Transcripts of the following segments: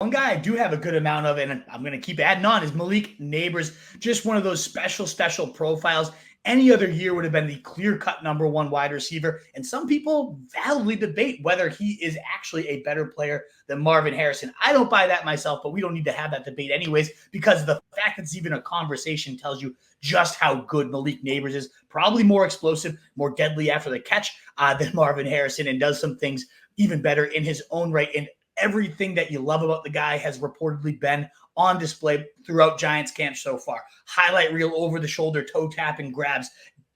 One guy I do have a good amount of, and I'm going to keep adding on, is Malik Nabers. Just one of those special profiles. Any other year would have been the clear-cut number one wide receiver. And some people validly debate whether he is actually a better player than Marvin Harrison. I don't buy that myself, but we don't need to have that debate anyways, because the fact that it's even a conversation tells you just how good Malik Nabers is. Probably more explosive, more deadly after the catch than Marvin Harrison, and does some things even better in his own right. And everything that you love about the guy has reportedly been on display throughout Giants camp so far. Highlight reel, over the shoulder, toe tapping grabs,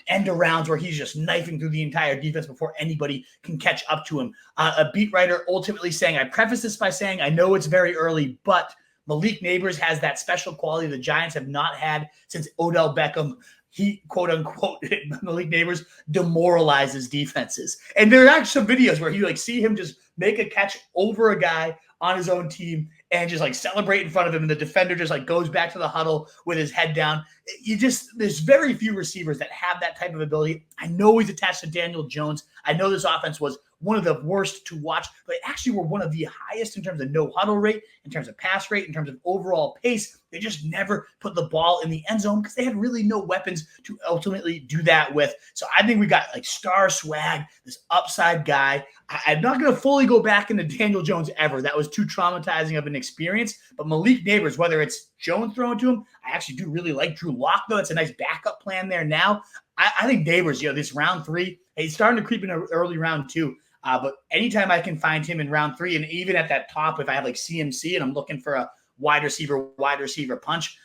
end arounds where he's just knifing through the entire defense before anybody can catch up to him. A beat writer ultimately saying, I preface this by saying, I know it's very early, but Malik Nabers has that special quality the Giants have not had since Odell Beckham. He, quote unquote, Malik Nabers demoralizes defenses. And there are actually some videos where you see him just make a catch over a guy on his own team and just celebrate in front of him. And the defender just goes back to the huddle with his head down. There's very few receivers that have that type of ability. I know he's attached to Daniel Jones. I know this offense was one of the worst to watch, but actually were one of the highest in terms of no huddle rate, in terms of pass rate, in terms of overall pace. They just never put the ball in the end zone because they had really no weapons to ultimately do that with. So I think we got star swag, this upside guy. I'm not going to fully go back into Daniel Jones ever. That was too traumatizing of an experience. But Malik Nabers, whether it's Jones throwing to him, I actually do really like Drew Lock, though. It's a nice backup plan there now. I think Nabers, this round 3, he's starting to creep in early round 2. But anytime I can find him in round 3, and even at that top, if I have CMC and I'm looking for a wide receiver punch,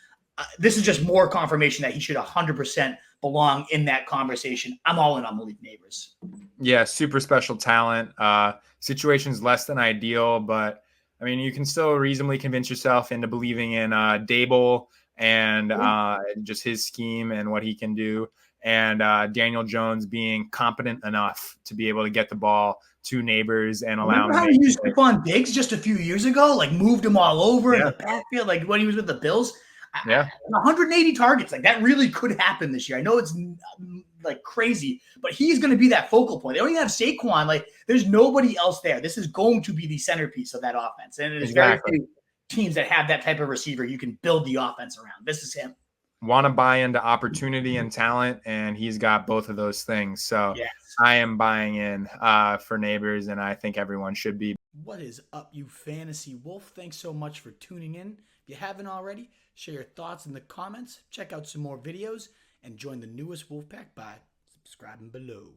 this is just more confirmation that he should 100% belong in that conversation. I'm all in on Malik Nabers. Yeah, super special talent. Situation's less than ideal, but I mean, you can still reasonably convince yourself into believing in Dable and just his scheme and what he can do. And Daniel Jones being competent enough to be able to get the ball to Nabers and allow him. Remember how he used Stephon Diggs just a few years ago? Moved him all over in the backfield, when he was with the Bills. 180 targets. That really could happen this year. I know it's crazy, but he's going to be that focal point. They don't even have Saquon. There's nobody else there. This is going to be the centerpiece of that offense. And there's very few teams that have that type of receiver you can build the offense around. This is him. Want to buy into opportunity and talent, and he's got both of those things. So yes. I am buying in for Nabers, and I think everyone should be. What is up, you fantasy wolf? Thanks so much for tuning in. If you haven't already, share your thoughts in the comments, check out some more videos, and join the newest Wolfpack by subscribing below.